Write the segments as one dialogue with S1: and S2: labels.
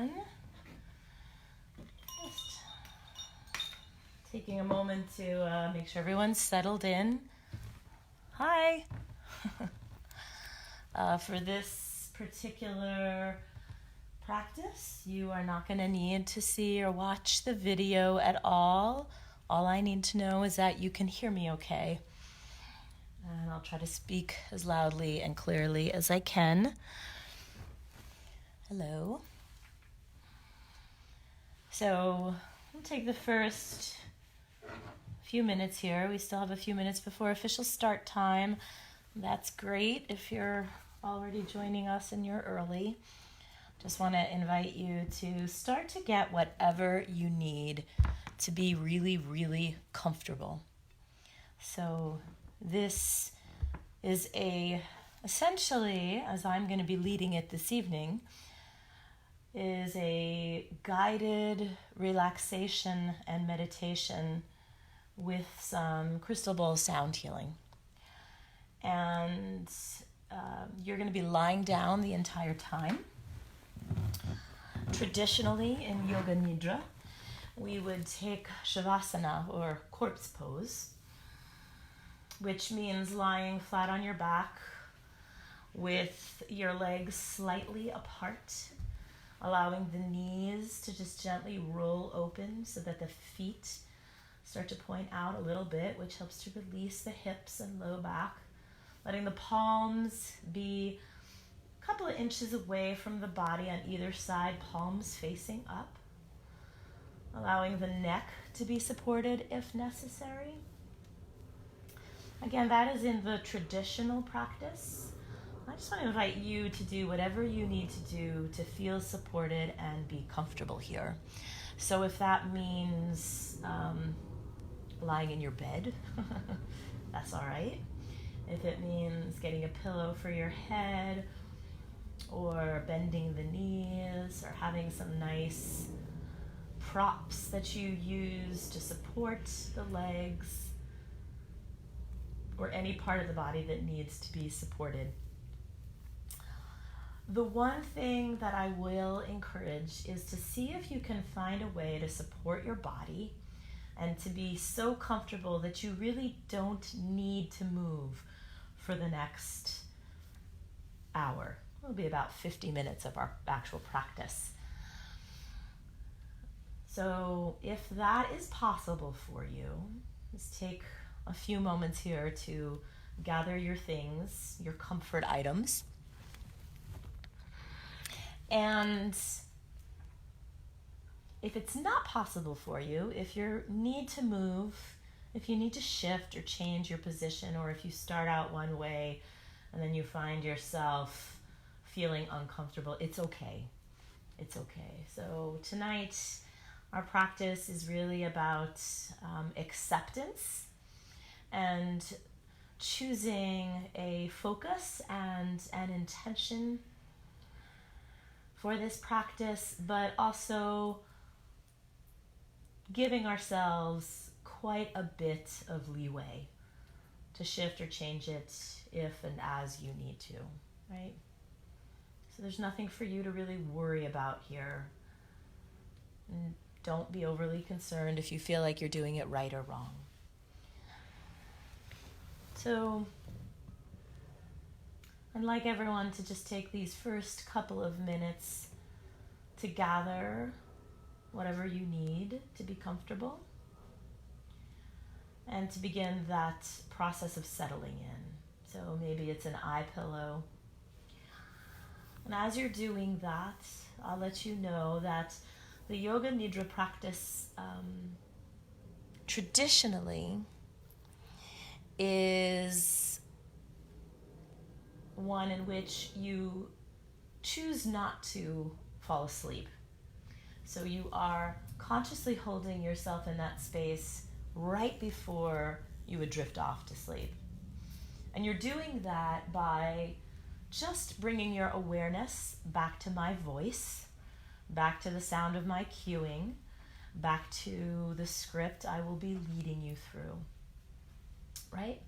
S1: everyone. Just taking a moment to make sure everyone's settled in. Hi. For this particular practice, you are not going to need to see or watch the video at all. All I need to know is that you can hear me okay. And I'll try to speak as loudly and clearly as I can. Hello. So we'll take the first few minutes here. We still have a few minutes before official start time. That's great if you're already joining us and you're early. Just want to invite you to start to get whatever you need to be really, really comfortable. So this is essentially, as I'm going to be leading it this evening, is a guided relaxation and meditation with some crystal bowl sound healing. And you're going to be lying down the entire time. Traditionally in Yoga Nidra, we would take Shavasana or corpse pose, which means lying flat on your back with your legs slightly apart, allowing the knees to just gently roll open so that the feet start to point out a little bit, which helps to release the hips and low back. Letting the palms be a couple of inches away from the body on either side, palms facing up. Allowing the neck to be supported if necessary. Again, that is in the traditional practice. I just want to invite you to do whatever you need to do to feel supported and be comfortable here. So if that means lying in your bed, that's all right. If it means getting a pillow for your head or bending the knees or having some nice props that you use to support the legs or any part of the body that needs to be supported. The one thing that I will encourage is to see if you can find a way to support your body and to be so comfortable that you really don't need to move for the next hour. It'll be about 50 minutes of our actual practice. So if that is possible for you, just take a few moments here to gather your things, your comfort items. And if it's not possible for you, if you need to move, if you need to shift or change your position, or if you start out one way and then you find yourself feeling uncomfortable, it's okay. It's okay. So tonight, our practice is really about acceptance and choosing a focus and an intention for this practice, but also giving ourselves quite a bit of leeway to shift or change it if and as you need to, right? So there's nothing for you to really worry about here. And don't be overly concerned if you feel like you're doing it right or wrong. So I'd like everyone to just take these first couple of minutes to gather whatever you need to be comfortable and to begin that process of settling in. So maybe it's an eye pillow. And as you're doing that, I'll let you know that the Yoga Nidra practice traditionally is one in which you choose not to fall asleep. So you are consciously holding yourself in that space right before you would drift off to sleep. And you're doing that by just bringing your awareness back to my voice, back to the sound of my cueing, back to the script I will be leading you through. Right?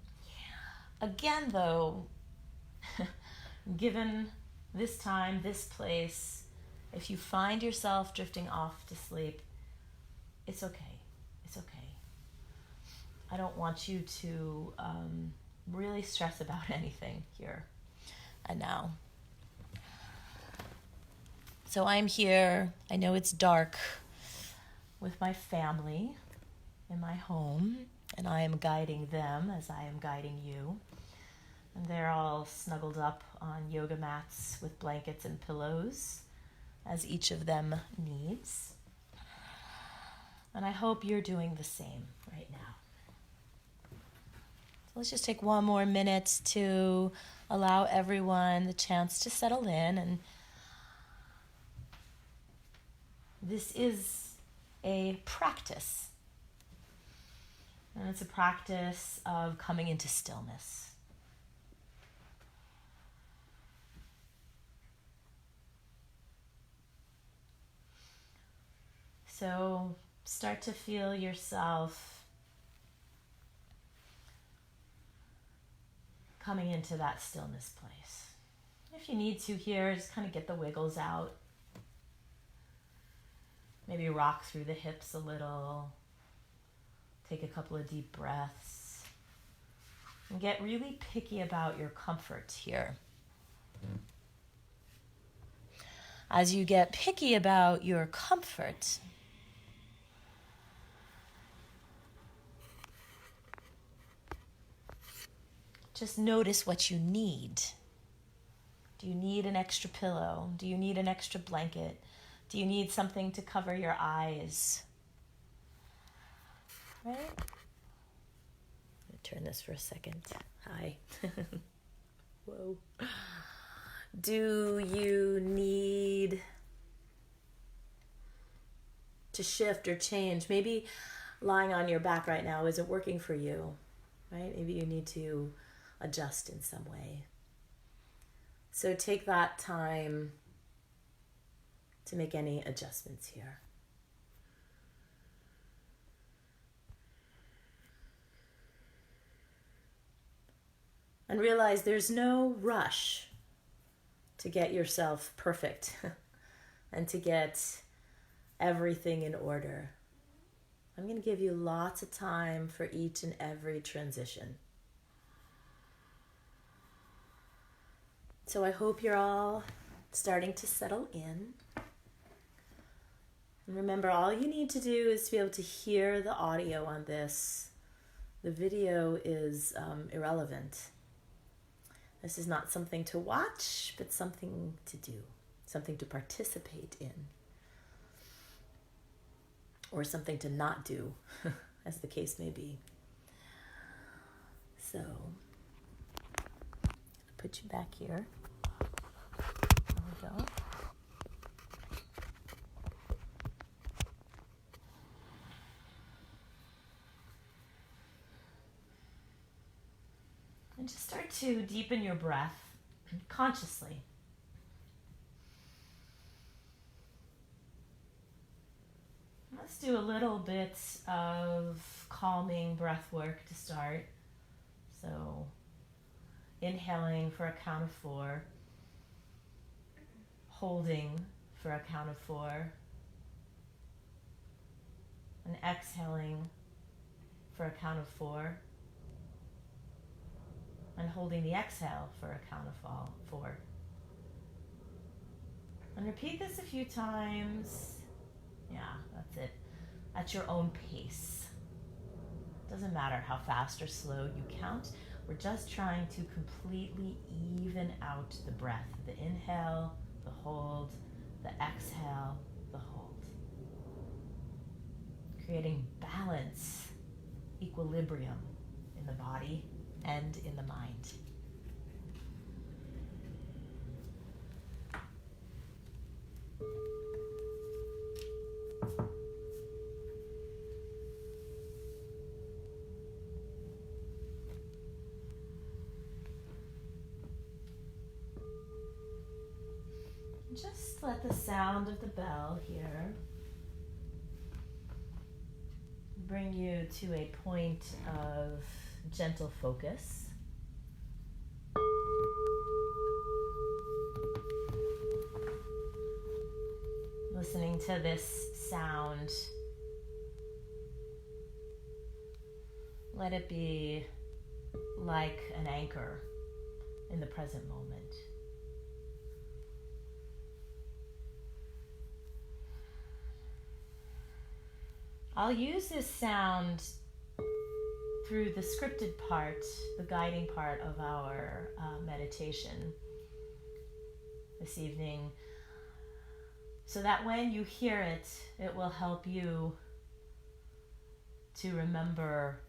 S1: Again, though, given this time, this place, If you find yourself drifting off to sleep, it's okay. It's okay. I don't want you to really stress about anything here and now. So I'm here. I know it's dark with my family in my home, and I am guiding them as I am guiding you. And they're all snuggled up on yoga mats with blankets and pillows, as each of them needs. And I hope you're doing the same right now. So let's just take one more minute to allow everyone the chance to settle in. And this is a practice. And it's a practice of coming into stillness. So start to feel yourself coming into that stillness place. If you need to here, just kind of get the wiggles out. Maybe rock through the hips a little. Take a couple of deep breaths. And get really picky about your comfort here. As you get picky about your comfort, just notice what you need. Do you need an extra pillow? Do you need an extra blanket? Do you need something to cover your eyes? Right? I'm going to turn this for a second. Hi. Whoa. Do you need to shift or change? Maybe lying on your back right now isn't working for you, right? Maybe you need to adjust in some way. So take that time to make any adjustments here. And realize there's no rush to get yourself perfect and to get everything in order. I'm going to give you lots of time for each and every transition. So I hope you're all starting to settle in. And remember, all you need to do is to be able to hear the audio on this. The video is irrelevant. This is not something to watch, but something to do, something to participate in, or something to not do, as the case may be. So, I'll put you back here. There we go. And just start to deepen your breath consciously. Let's do a little bit of calming breath work to start. So, inhaling for a count of 4, holding for a count of 4, and exhaling for a count of 4. And holding the exhale for a count of 4. And repeat this a few times. Yeah, that's it. At your own pace. Doesn't matter how fast or slow you count. We're just trying to completely even out the breath. The inhale, the hold, the exhale, the hold. Creating balance, equilibrium in the body and in the mind. Just let the sound of the bell here bring you to a point of gentle focus. listening to this sound, let it be like an anchor in the present moment. I'll use this sound through the scripted part, the guiding part of our meditation this evening, so that when you hear it, it will help you to remember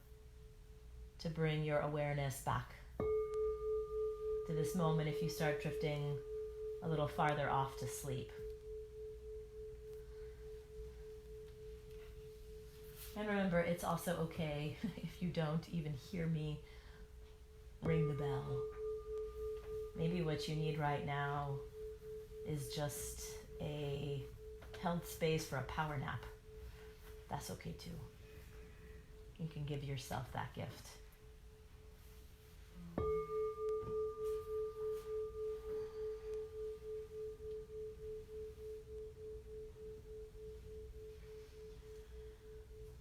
S1: to bring your awareness back to this moment if you start drifting a little farther off to sleep. And remember, it's also okay if you don't even hear me ring the bell. Maybe what you need right now is just a held space for a power nap. That's okay too. You can give yourself that gift.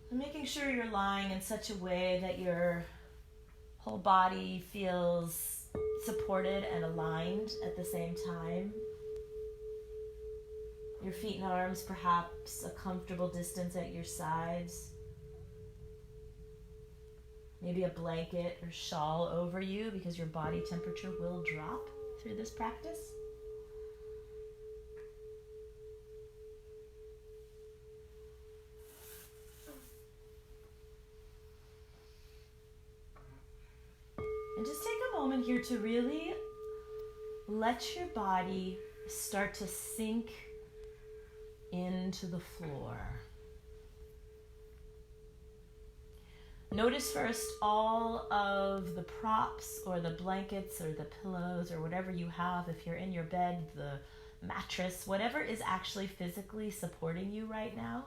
S1: Making sure you're lying in such a way that your whole body feels supported and aligned at the same time. Your feet and arms perhaps a comfortable distance at your sides. Maybe a blanket or shawl over you because your body temperature will drop through this practice. And just take a moment here to really let your body start to sink into the floor. Notice first all of the props or the blankets or the pillows or whatever you have. If you're in your bed, the mattress, whatever is actually physically supporting you right now,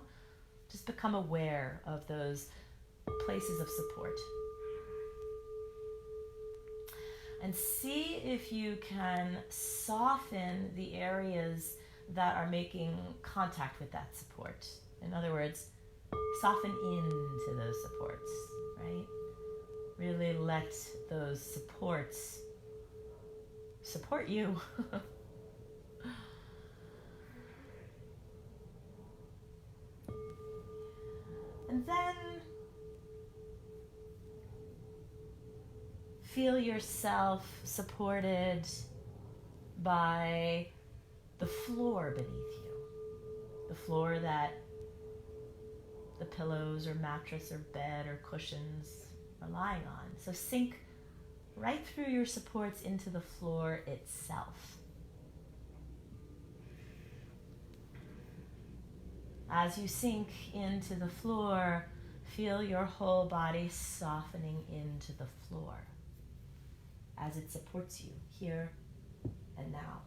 S1: just become aware of those places of support. And see if you can soften the areas that are making contact with that support. In other words, soften into those supports, right? Really let those supports support you. And then feel yourself supported by the floor beneath you. The floor that the pillows or mattress or bed or cushions are lying on. So sink right through your supports into the floor itself. As you sink into the floor, feel your whole body softening into the floor as it supports you here and now.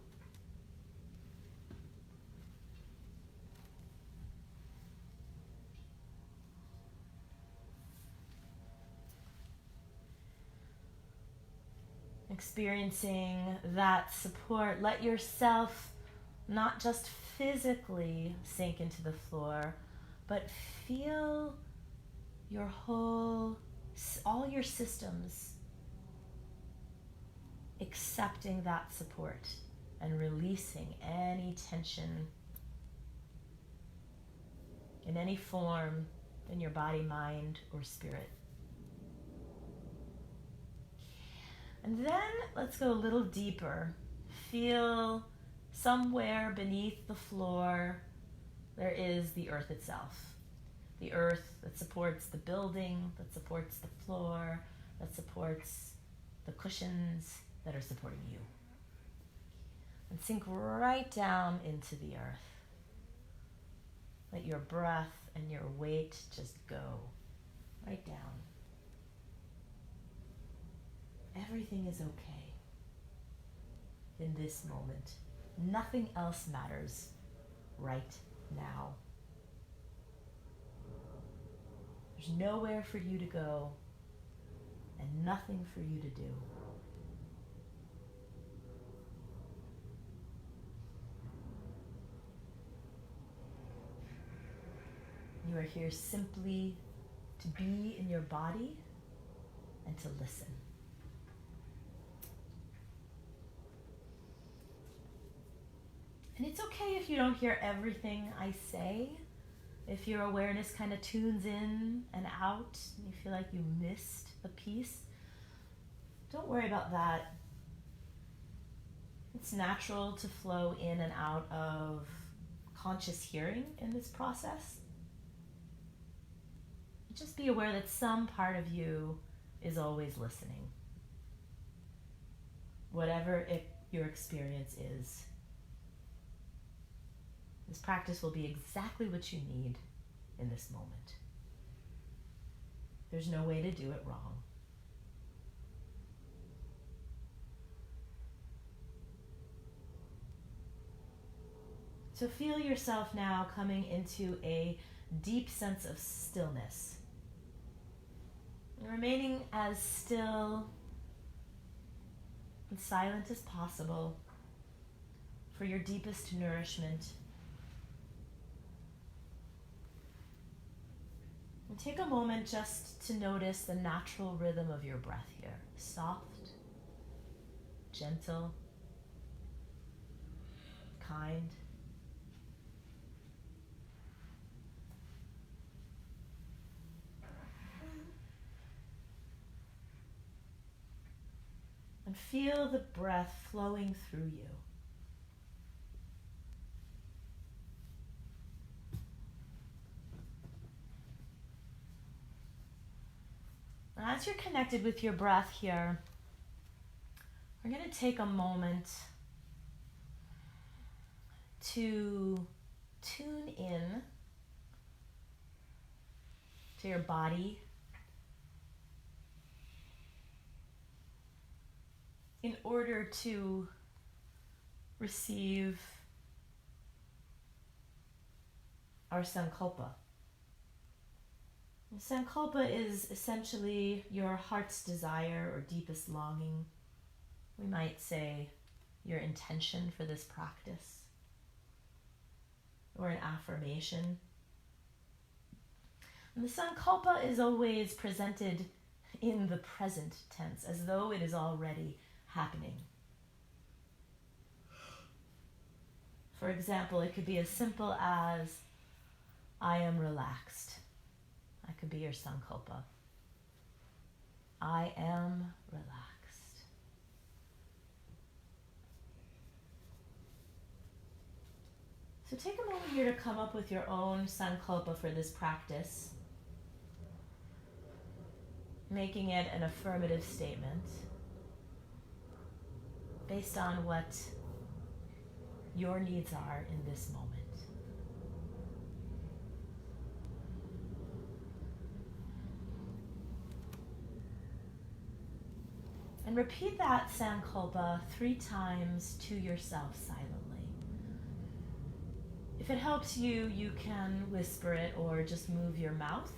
S1: Experiencing that support, let yourself not just physically sink into the floor, but feel your all your systems accepting that support and releasing any tension in any form in your body, mind, or spirit. And then let's go a little deeper. Feel somewhere beneath the floor there is the earth itself. The earth that supports the building, that supports the floor, that supports the cushions that are supporting you. And sink right down into the earth. Let your breath and your weight just go right down. Everything is okay in this moment. Nothing else matters right now. There's nowhere for you to go and nothing for you to do. You are here simply to be in your body and to listen. And it's okay if you don't hear everything I say. If your awareness kind of tunes in and out and you feel like you missed a piece, don't worry about that. It's natural to flow in and out of conscious hearing in this process. Just be aware that some part of you is always listening. Whatever your experience is, this practice will be exactly what you need in this moment. There's no way to do it wrong. So feel yourself now coming into a deep sense of stillness. Remaining as still and silent as possible for your deepest nourishment. And take a moment just to notice the natural rhythm of your breath here. Soft, gentle, kind. And feel the breath flowing through you. As you're connected with your breath here, we're going to take a moment to tune in to your body in order to receive our sankalpa. Sankalpa is essentially your heart's desire or deepest longing. We might say your intention for this practice, or an affirmation. And the sankalpa is always presented in the present tense, as though it is already happening. For example, it could be as simple as, I am relaxed. That could be your sankalpa. I am relaxed. So take a moment here to come up with your own sankalpa for this practice, making it an affirmative statement based on what your needs are in this moment. And repeat that sankalpa 3 times to yourself silently. If it helps you, you can whisper it or just move your mouth.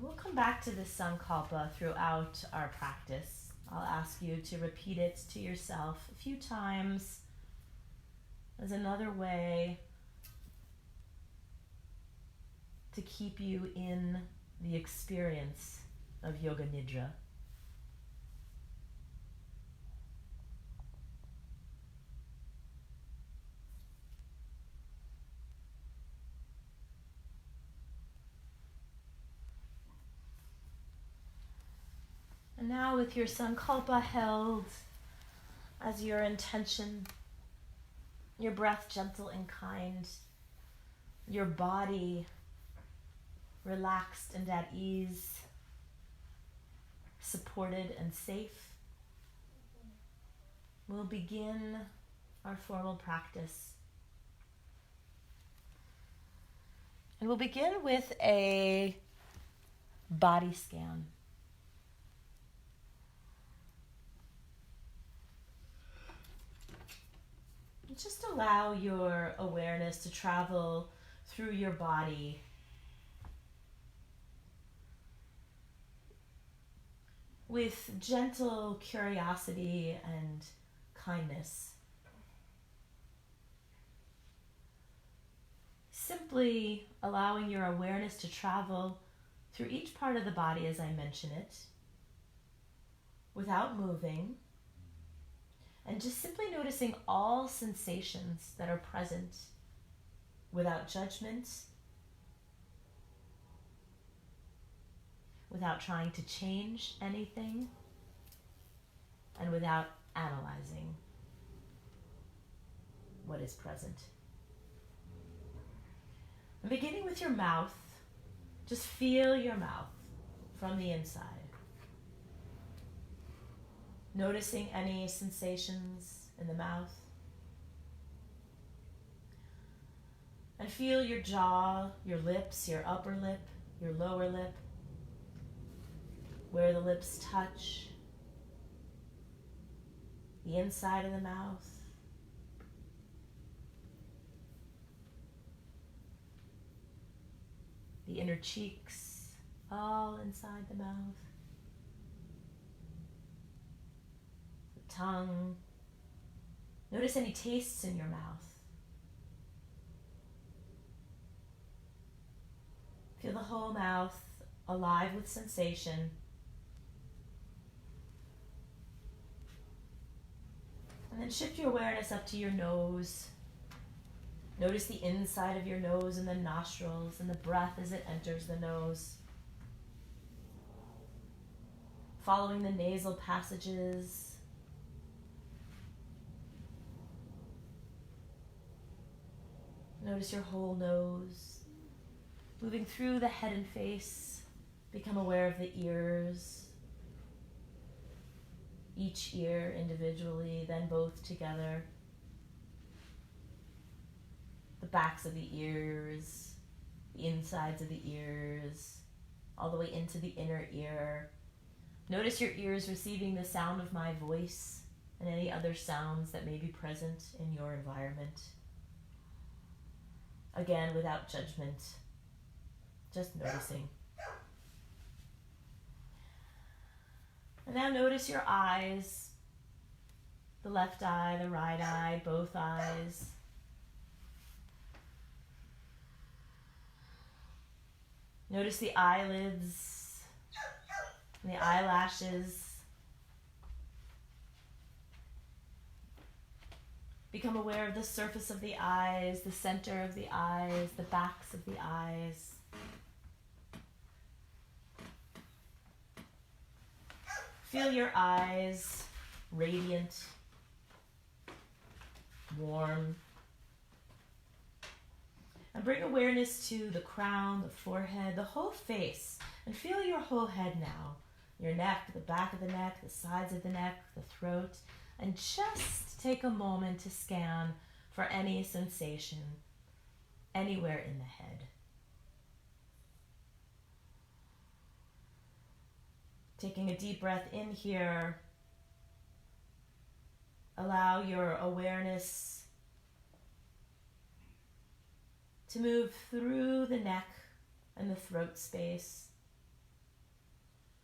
S1: We'll come back to this sankalpa throughout our practice. I'll ask you to repeat it to yourself a few times as another way to keep you in the experience of Yoga Nidra. And now with your sankalpa held as your intention, your breath gentle and kind, your body relaxed and at ease, supported and safe, we'll begin our formal practice. And we'll begin with a body scan. Just allow your awareness to travel through your body with gentle curiosity and kindness. Simply allowing your awareness to travel through each part of the body as I mention it, without moving, and just simply noticing all sensations that are present without judgment, without trying to change anything, and without analyzing what is present. And beginning with your mouth, just feel your mouth from the inside. Noticing any sensations in the mouth. And feel your jaw, your lips, your upper lip, your lower lip, where the lips touch, the inside of the mouth, the inner cheeks, all inside the mouth, the tongue. Notice any tastes in your mouth. Feel the whole mouth alive with sensation. And then shift your awareness up to your nose. Notice the inside of your nose and the nostrils and the breath as it enters the nose. Following the nasal passages. Notice your whole nose. Moving through the head and face. Become aware of the ears. Each ear individually, then both together. The backs of the ears, the insides of the ears, all the way into the inner ear. Notice your ears receiving the sound of my voice and any other sounds that may be present in your environment. Again, without judgment, just noticing. And now notice your eyes, the left eye, the right eye, both eyes. Notice the eyelids and the eyelashes. Become aware of the surface of the eyes, the center of the eyes, the backs of the eyes. Feel your eyes radiant, warm. And bring awareness to the crown, the forehead, the whole face. And feel your whole head now. Your neck, the back of the neck, the sides of the neck, the throat. And just take a moment to scan for any sensation anywhere in the head. Taking a deep breath in here, allow your awareness to move through the neck and the throat space,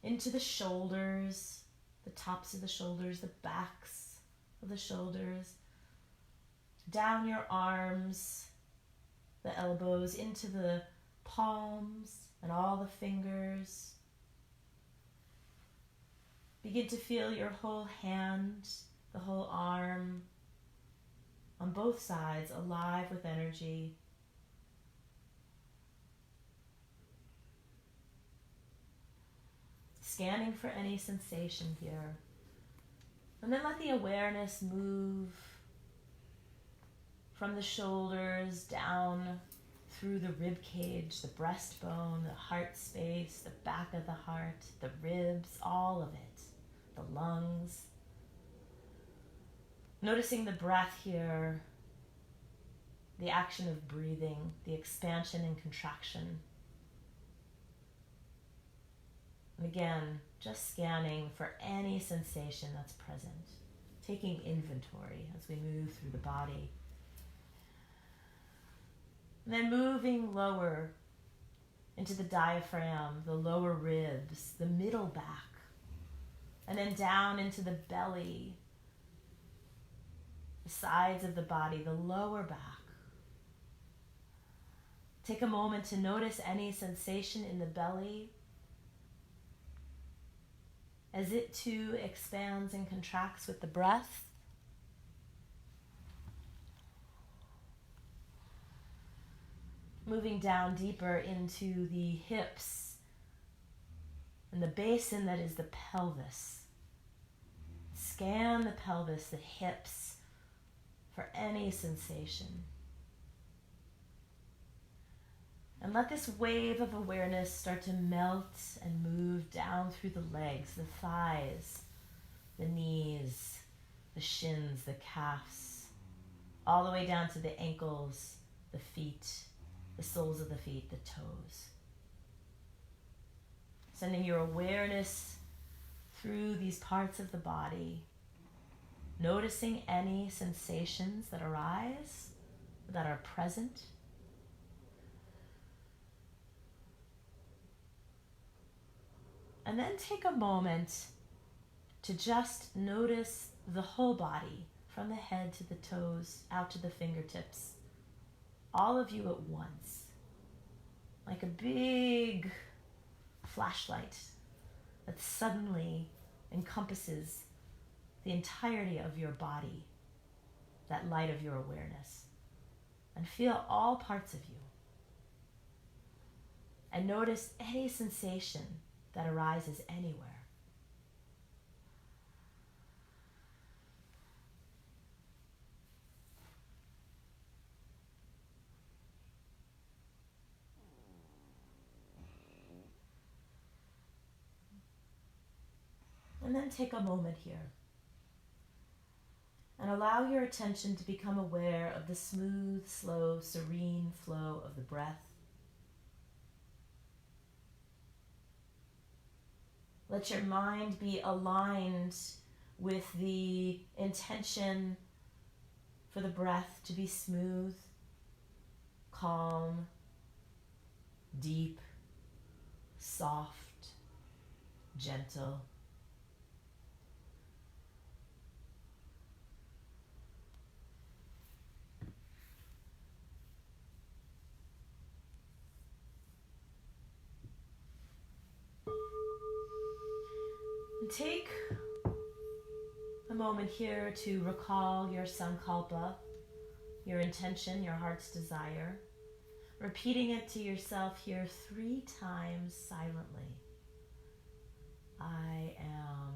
S1: into the shoulders, the tops of the shoulders, the backs of the shoulders, down your arms, the elbows, into the palms and all the fingers. Begin to feel your whole hand, the whole arm, on both sides, alive with energy. Scanning for any sensation here. And then let the awareness move from the shoulders down through the rib cage, the breastbone, the heart space, the back of the heart, the ribs, all of it, the lungs. Noticing the breath here, the action of breathing, the expansion and contraction. And again, just scanning for any sensation that's present, taking inventory as we move through the body. And then moving lower into the diaphragm, the lower ribs, the middle back, And then down into the belly, the sides of the body, the lower back. Take a moment to notice any sensation in the belly as it too expands and contracts with the breath. Moving down deeper into the hips and the basin that is the pelvis. Scan the pelvis, the hips, for any sensation. And let this wave of awareness start to melt and move down through the legs, the thighs, the knees, the shins, the calves, all the way down to the ankles, the feet, the soles of the feet, the toes. Sending your awareness through these parts of the body, noticing any sensations that arise, that are present. And then take a moment to just notice the whole body, from the head to the toes, out to the fingertips. All of you at once, like a big flashlight that suddenly encompasses the entirety of your body, that light of your awareness. And feel all parts of you. And notice any sensation that arises anywhere. And then take a moment here and allow your attention to become aware of the smooth, slow, serene flow of the breath. Let your mind be aligned with the intention for the breath to be smooth, calm, deep, soft, gentle. And take a moment here to recall your sankalpa, your intention, your heart's desire, repeating it to yourself here 3 times silently. I am,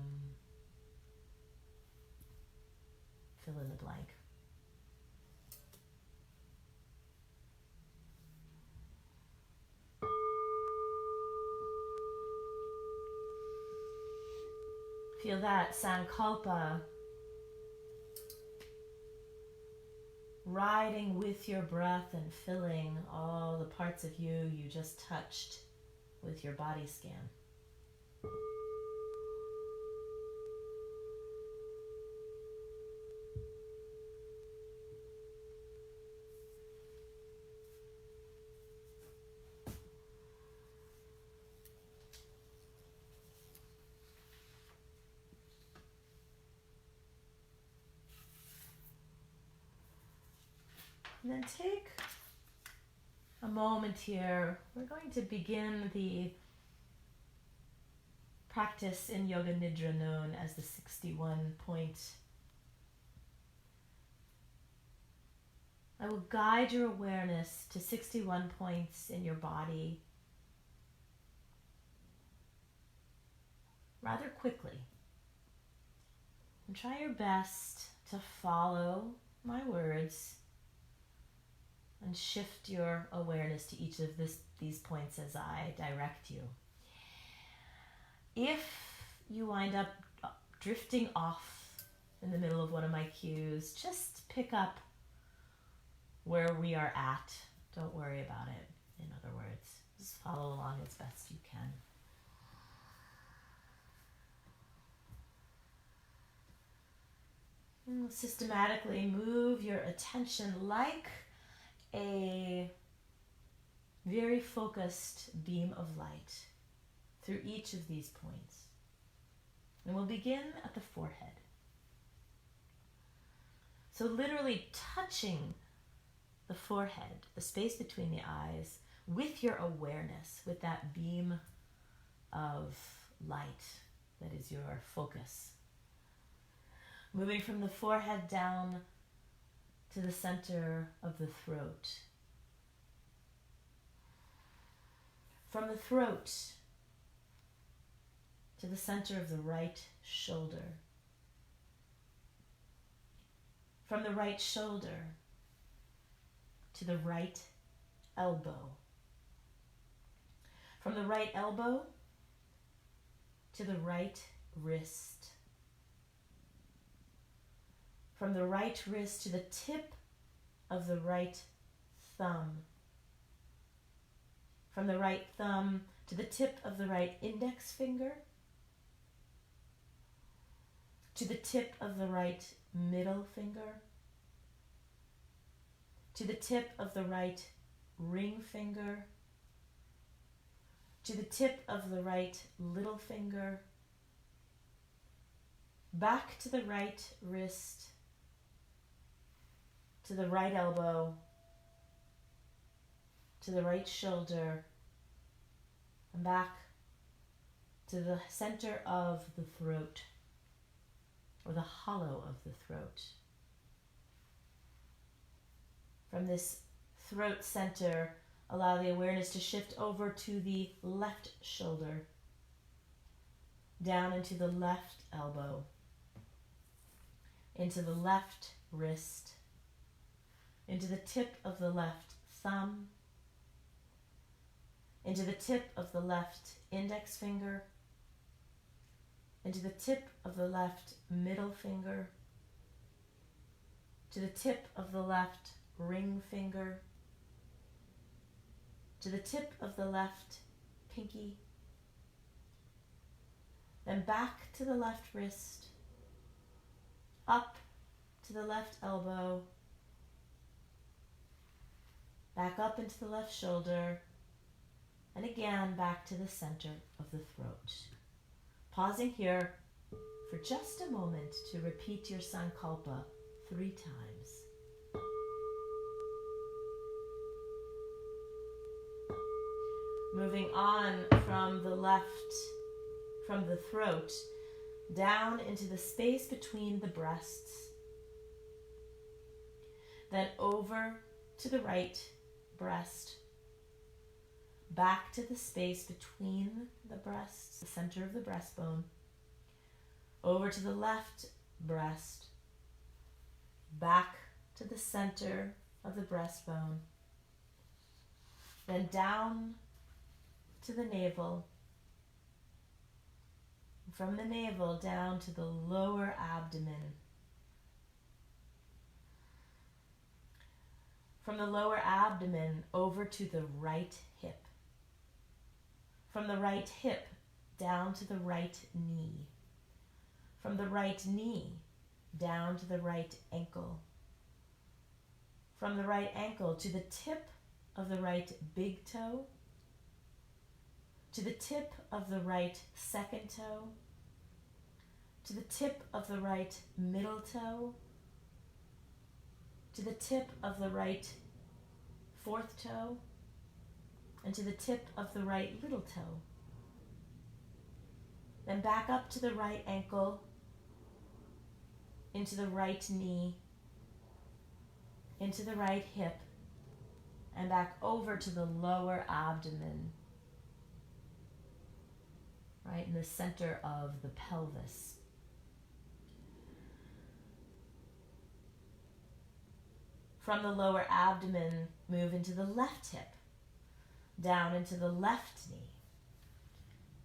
S1: fill in the blank. Feel that sankalpa riding with your breath and filling all the parts of you just touched with your body scan. And then take a moment here. We're going to begin the practice in Yoga Nidra known as the 61 point. I will guide your awareness to 61 points in your body rather quickly. And try your best to follow my words and shift your awareness to each of these points as I direct you. If you wind up drifting off in the middle of one of my cues, just pick up where we are at. Don't worry about it, in other words. Just follow along as best you can. Systematically move your attention like a very focused beam of light through each of these points. And we'll begin at the forehead. So literally touching the forehead, the space between the eyes, with your awareness, with that beam of light that is your focus. Moving from the forehead down to the center of the throat. From the throat to the center of the right shoulder. From the right shoulder to the right elbow. From the right elbow to the right wrist. From the right wrist to the tip of the right thumb. From the right thumb to the tip of the right index finger. To the tip of the right middle finger. To the tip of the right ring finger. To the tip of the right little finger. Back to the right wrist. To the right elbow. To the right shoulder. And back to the center of the throat, or the hollow of the throat. From this throat center, allow the awareness to shift over to the left shoulder, down into the left elbow, into the left wrist, into the tip of the left thumb, into the tip of the left index finger, into the tip of the left middle finger, to the tip of the left ring finger, to the tip of the left pinky, then back to the left wrist, up to the left elbow, back up into the left shoulder, and again back to the center of the throat. Pausing here for just a moment to repeat your Sankalpa 3 times. Moving on from the left, from the throat, down into the space between the breasts, then over to the right breast, back to the space between the breasts, the center of the breastbone, over to the left breast, back to the center of the breastbone, then down to the navel, from the navel down to the lower abdomen, from the lower abdomen over to the right hip, from the right hip down to the right knee, from the right knee down to the right ankle, from the right ankle to the tip of the right big toe, to the tip of the right second toe, to the tip of the right middle toe, to the tip of the right fourth toe, and to the tip of the right little toe. Then back up to the right ankle, into the right knee, into the right hip, and back over to the lower abdomen, right in the center of the pelvis. From the lower abdomen, move into the left hip, down into the left knee,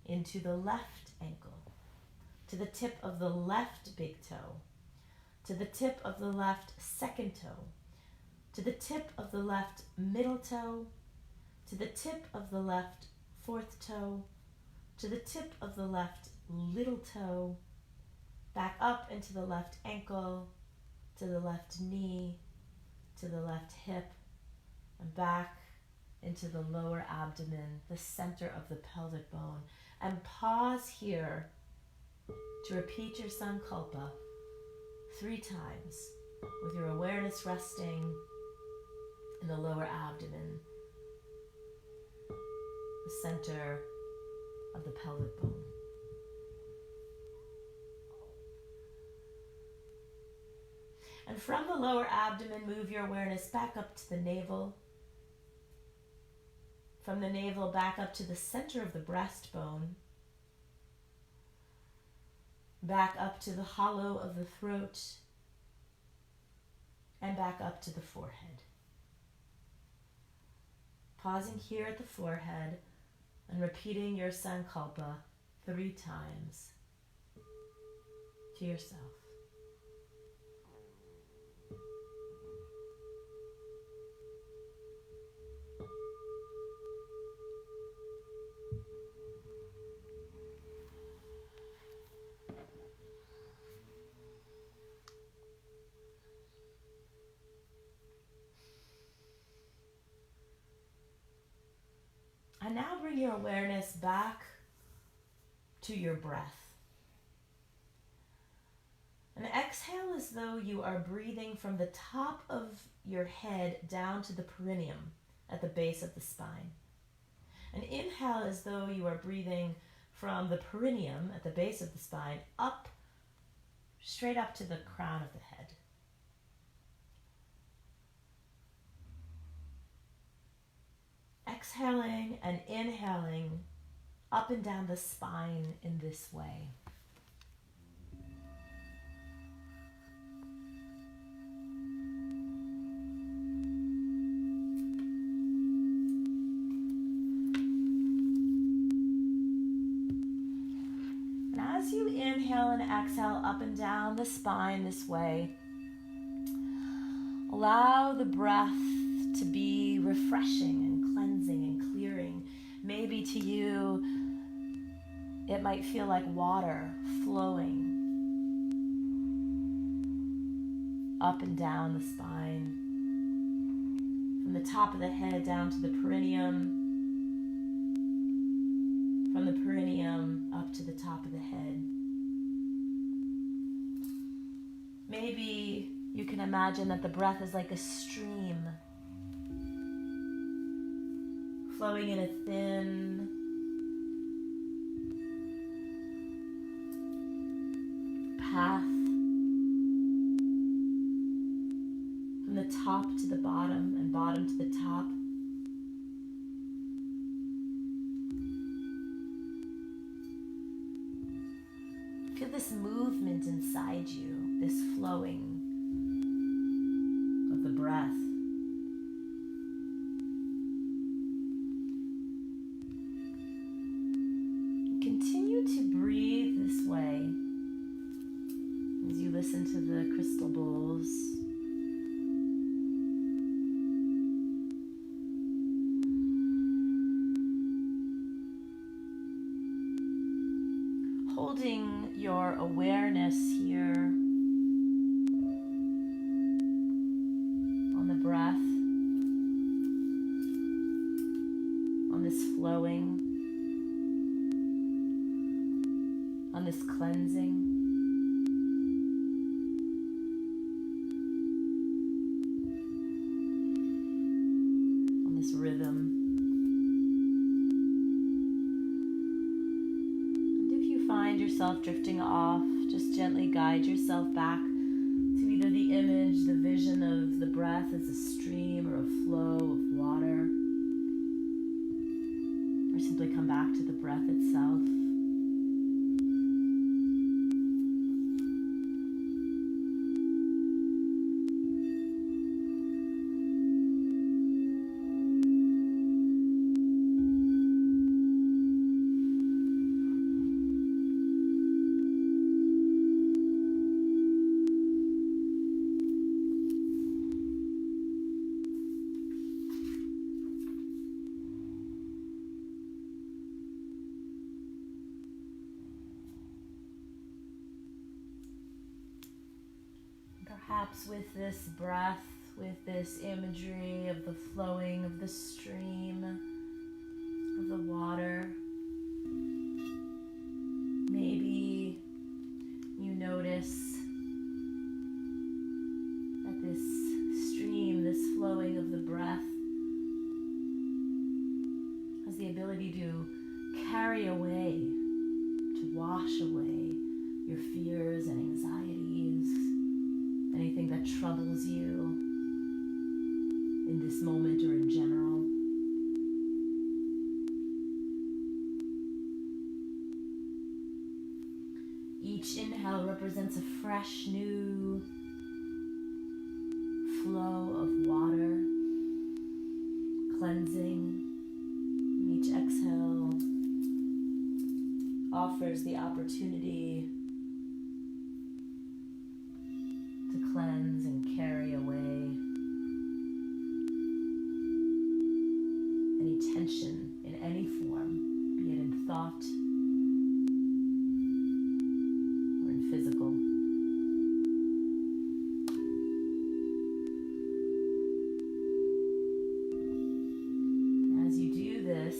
S1: into the left ankle, to the tip of the left big toe, to the tip of the left second toe, to the tip of the left middle toe, to the tip of the left fourth toe, to the tip of the left little toe, back up into the left ankle, to the left knee, to the left hip, and back into the lower abdomen, the center of the pelvic bone. And pause here to repeat your Sankalpa 3 times with your awareness resting in the lower abdomen, the center of the pelvic bone. And from the lower abdomen, move your awareness back up to the navel. From the navel back up to the center of the breastbone. Back up to the hollow of the throat. And back up to the forehead. Pausing here at the forehead and repeating your Sankalpa 3 times to yourself. And now bring your awareness back to your breath. And exhale as though you are breathing from the top of your head down to the perineum at the base of the spine. And inhale as though you are breathing from the perineum at the base of the spine up, straight up to the crown of the head. Exhaling and inhaling up and down the spine in this way. And as you inhale and exhale up and down the spine this way, allow the breath to be refreshing and cleansing and clearing. Maybe to you, it might feel like water flowing up and down the spine, from the top of the head down to the perineum, from the perineum up to the top of the head. Maybe you can imagine that the breath is like a stream flowing in a thin, path from the top to the bottom and bottom to the top. Feel this movement inside you, this flowing of the breath. Continue to breathe this way as you listen to the crystal bowls. Holding your awareness here on the breath, on this flowing, on this cleansing. On this rhythm. And if you find yourself drifting off, just gently guide yourself back to either the image, the vision of the breath as a stream or a flow of water, or simply come back to the breath itself. Perhaps with this breath, with this imagery of the flowing of the stream, of the water, maybe notice that this stream, this flowing of the breath, has the ability to carry away, to wash away your fears and anxieties, anything that troubles you in this moment or in general. Each inhale represents a fresh new flow of water, cleansing. Each exhale offers the opportunity to cleanse and carry away any tension in any form, be it in thought or in physical. As you do this,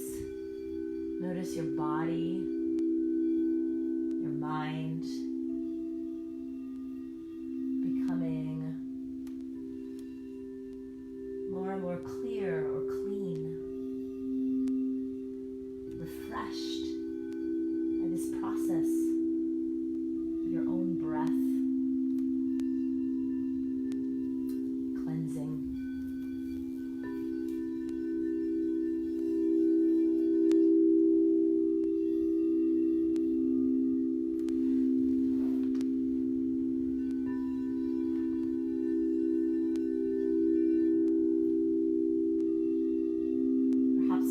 S1: notice your body, your mind becoming more and more clear or clean, refreshed by this process of your own breath, cleansing.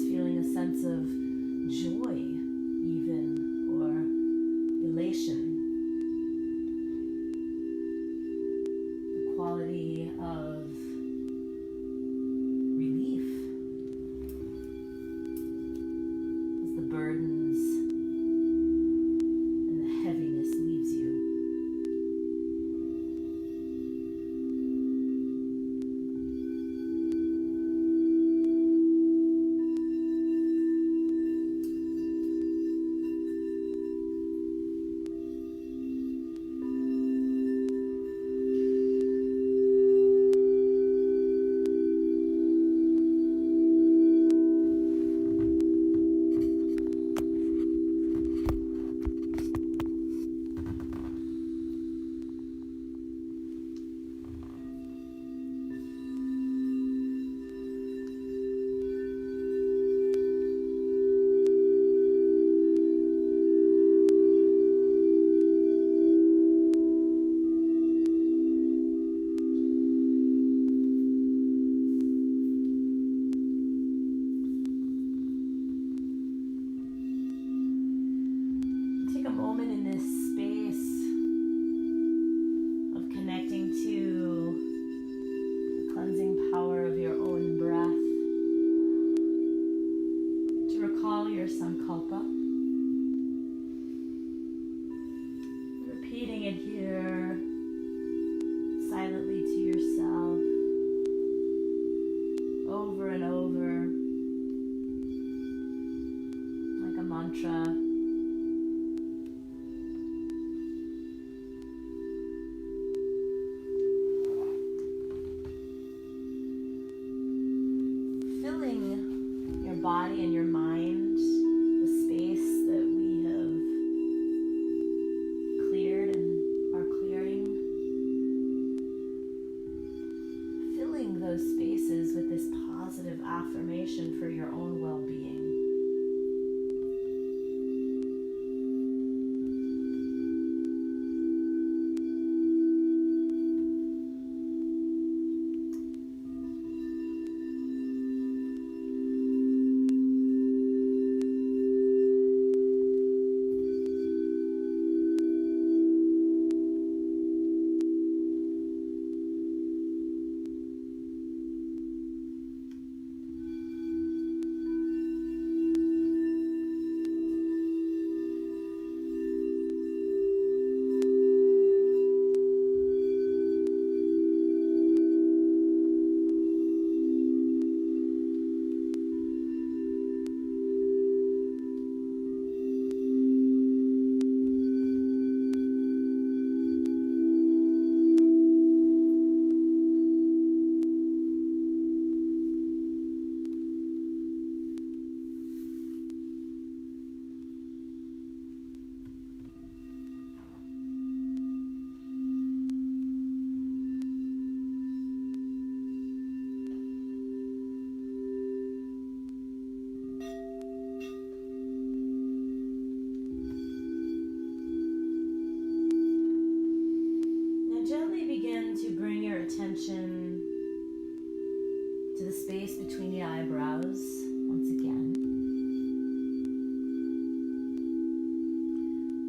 S1: Feeling a sense of joy even, or elation, the quality of relief as the burdens and the heaviness leaves you. Take a moment in this space of connecting to the cleansing power of your own breath to recall your sankalpa. Repeating it here silently to yourself over and over like a mantra. Body and your mind, the space that we have cleared and are clearing, filling those spaces with this positive affirmation for your own well-being. space between the eyebrows once again.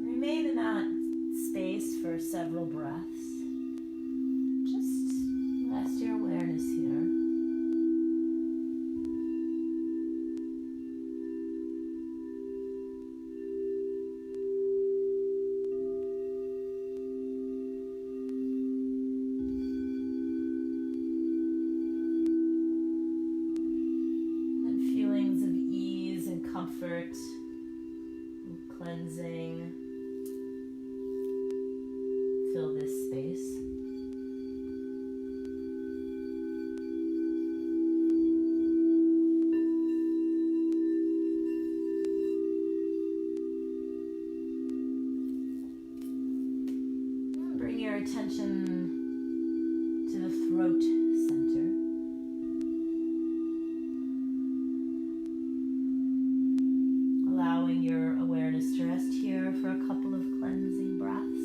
S1: Remain in that space for several breaths. Just rest your awareness here. Comfort, cleansing, fill this space. And bring your attention to the throat center. Allowing your awareness to rest here for a couple of cleansing breaths.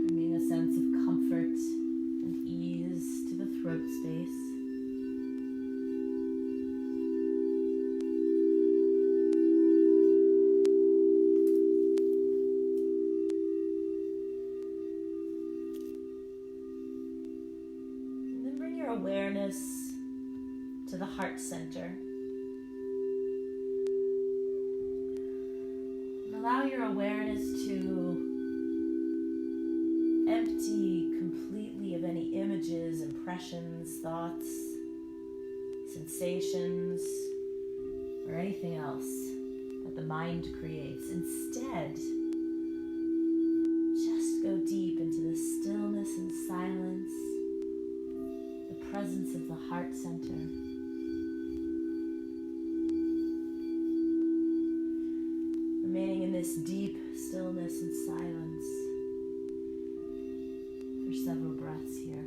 S1: Bringing a sense of comfort and ease to the throat space. Awareness to the heart center. And allow your awareness to empty completely of any images, impressions, thoughts, sensations, or anything else that the mind creates. Instead, just go deep into the stillness and silence, presence of the heart center. Remaining in this deep stillness and silence for several breaths here.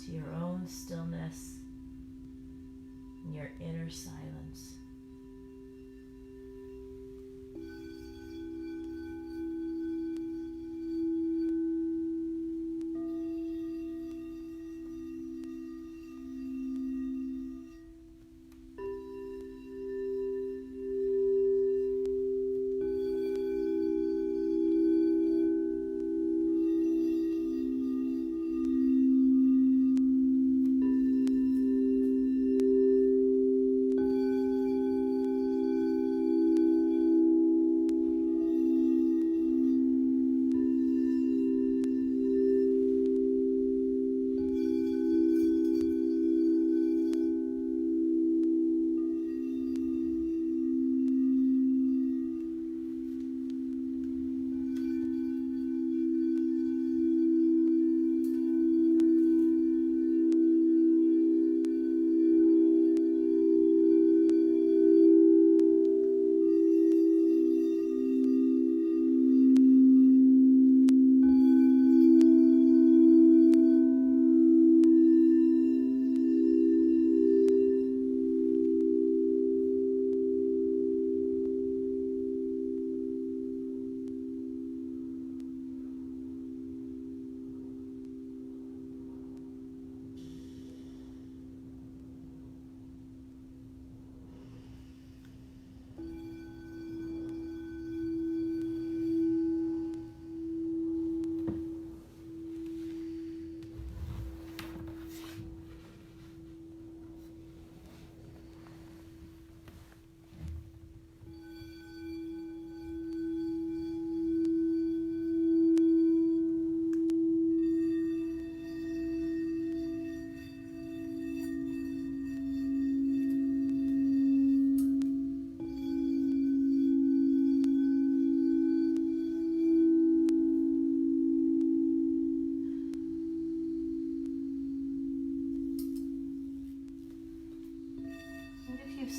S1: To your own stillness and your inner silence.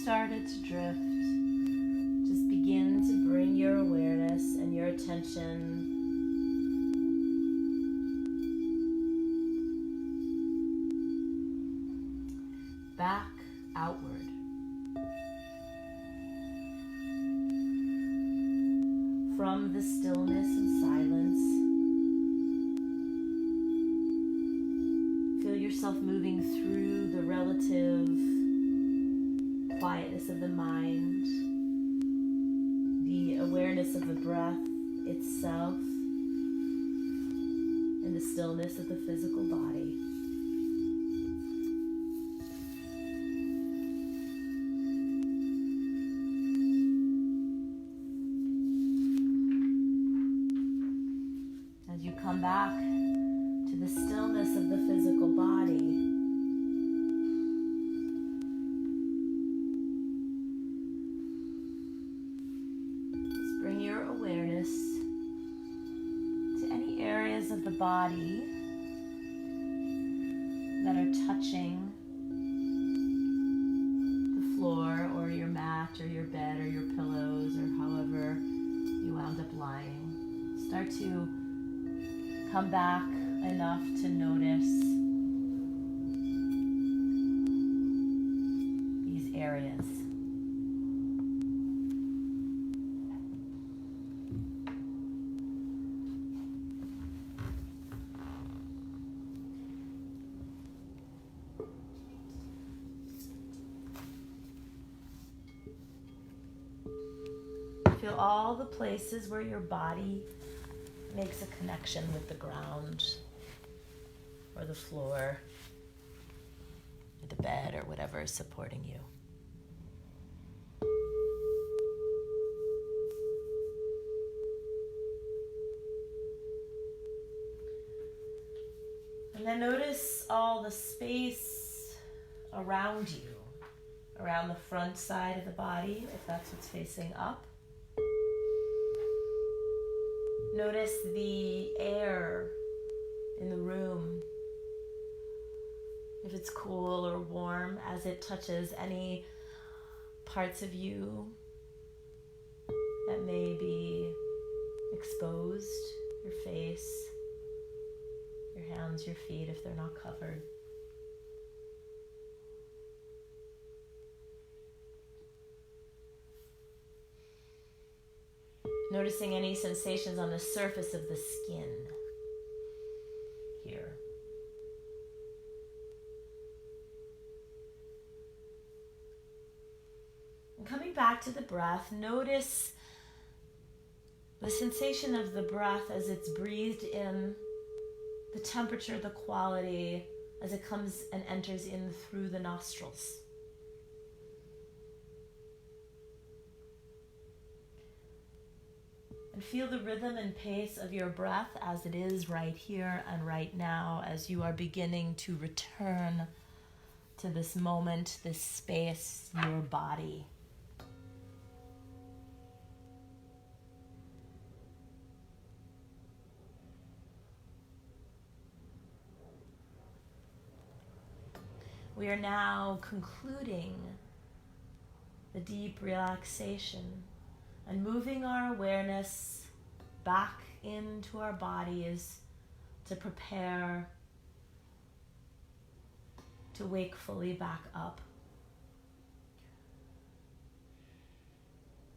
S1: started to drift, just begin to bring your awareness and your attention back outward. From the stillness and silence, feel yourself moving through the relative quietness of the mind, the awareness of the breath itself, and the stillness of the physical body. As you come back to the stillness of the physical body, just bring your awareness to any areas of the body that are touching the floor or your mat or your bed or your pillows or however you wound up lying. Start to come back enough to notice these areas. Feel all the places where your body makes a connection with the ground or the floor or the bed or whatever is supporting you. And then notice all the space around you, around the front side of the body, if that's what's facing up. Notice the air in the room, if it's cool or warm, as it touches any parts of you that may be exposed, your face, your hands, your feet, if they're not covered. Noticing any sensations on the surface of the skin here. And coming back to the breath, notice the sensation of the breath as it's breathed in, the temperature, the quality, as it comes and enters in through the nostrils. And feel the rhythm and pace of your breath as it is right here and right now, as you are beginning to return to this moment, this space, your body. We are now concluding the deep relaxation and moving our awareness back into our bodies to prepare to wake fully back up.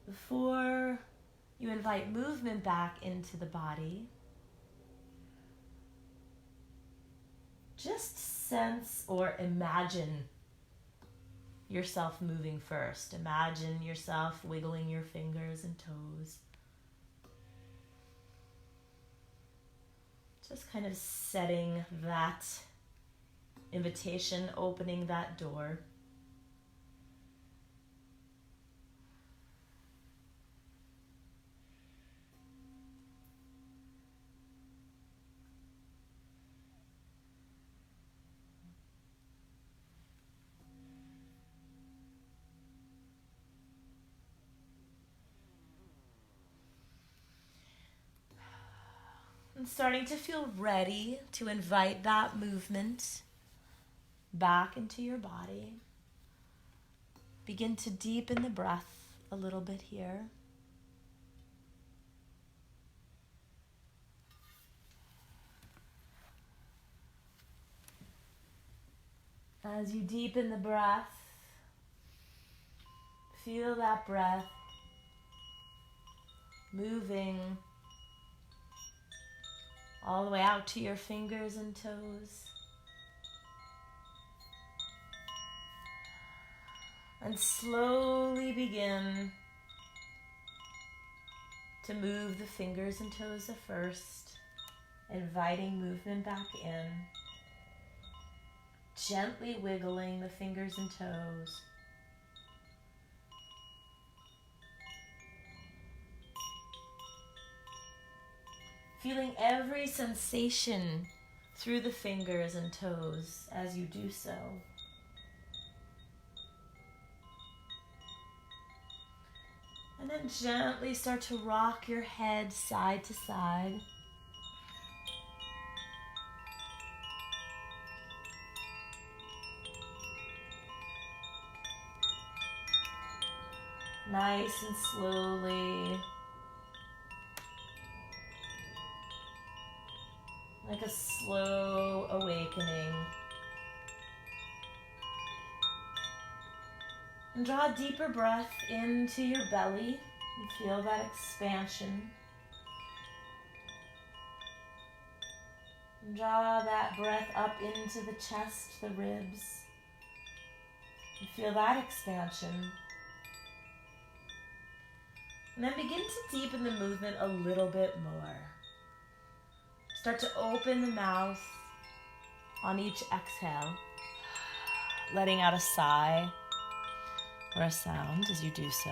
S1: Before you invite movement back into the body, just sense or imagine yourself moving first. Imagine yourself wiggling your fingers and toes. Just kind of setting that invitation, opening that door. And starting to feel ready to invite that movement back into your body. Begin to deepen the breath a little bit here. As you deepen the breath, feel that breath moving all the way out to your fingers and toes. And slowly begin to move the fingers and toes at first, inviting movement back in. Gently wiggling the fingers and toes. Feeling every sensation through the fingers and toes as you do so. And then gently start to rock your head side to side. Nice and slowly, like a slow awakening. And draw a deeper breath into your belly and feel that expansion. And draw that breath up into the chest, the ribs, and feel that expansion. And then begin to deepen the movement a little bit more. Start to open the mouth on each exhale, letting out a sigh or a sound as you do so.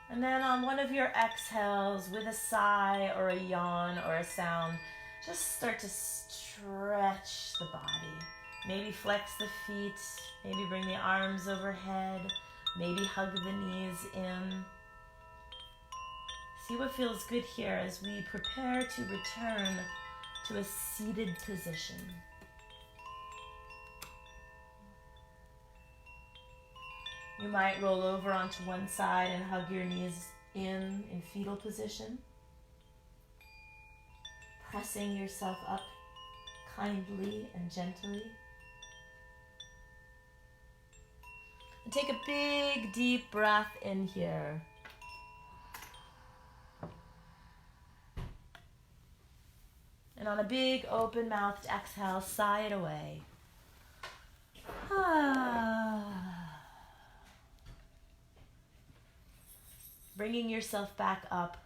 S1: And then on one of your exhales, with a sigh or a yawn or a sound, just start to stretch the body. Maybe flex the feet, maybe bring the arms overhead, maybe hug the knees in. See what feels good here as we prepare to return to a seated position. You might roll over onto one side and hug your knees in fetal position. Pressing yourself up kindly and gently. And take a big, deep breath in here. And on a big, open-mouthed exhale, sigh it away. Bringing yourself back up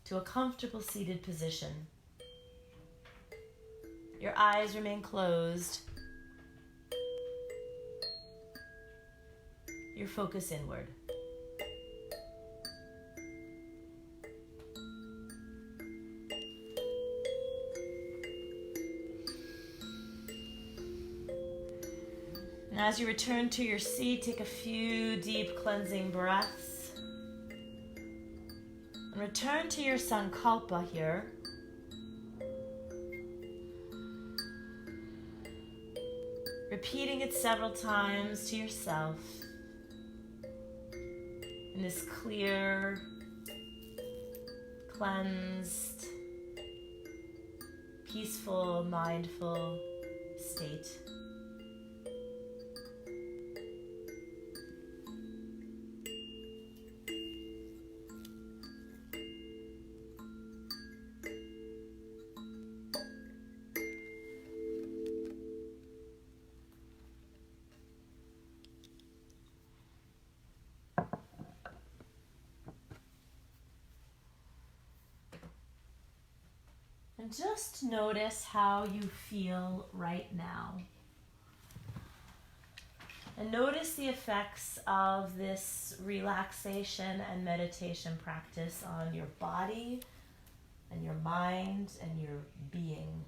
S1: to a comfortable seated position. Your eyes remain closed. Your focus inward. And as you return to your seat, take a few deep cleansing breaths. And return to your sankalpa here. Repeating it several times to yourself. In this clear, cleansed, peaceful, mindful state. And just notice how you feel right now. And notice the effects of this relaxation and meditation practice on your body and your mind and your being.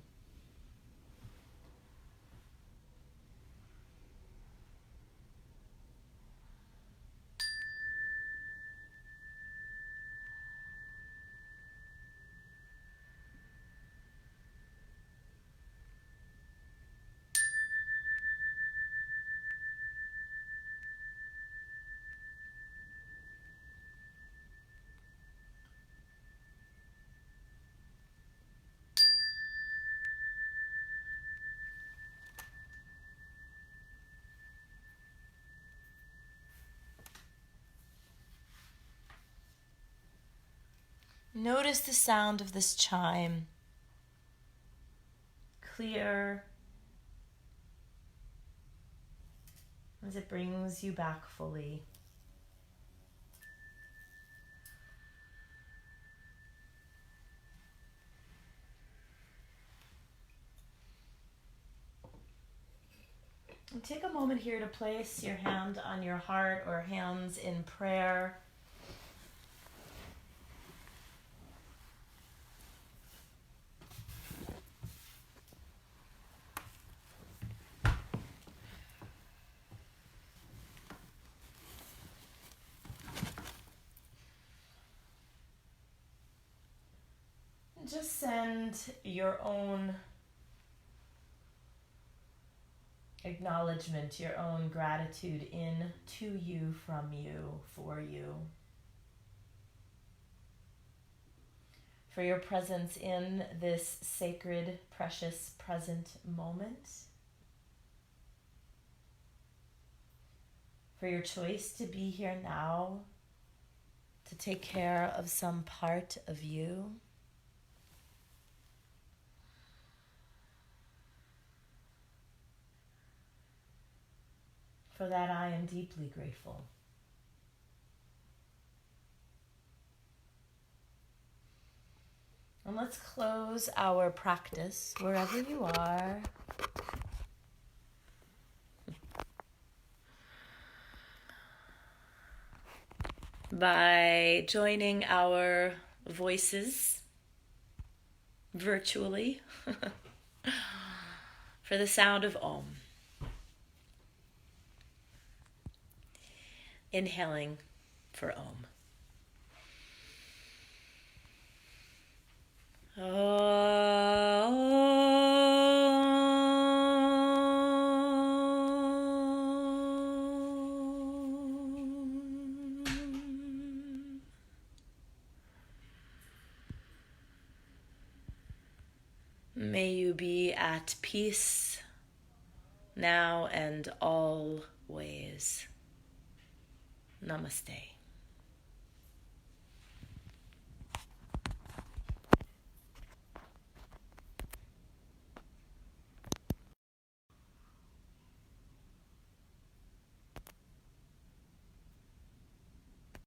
S1: Notice the sound of this chime. Clear as it brings you back fully. And take a moment here to place your hand on your heart or hands in prayer. Just send your own acknowledgement, your own gratitude in to you, from you, for you. For your presence in this sacred, precious, present moment. For your choice to be here now, to take care of some part of you. For that, I am deeply grateful. And let's close our practice wherever you are. By joining our voices virtually for the sound of Om. Inhaling for Om. May you be at peace now and always. Namaste.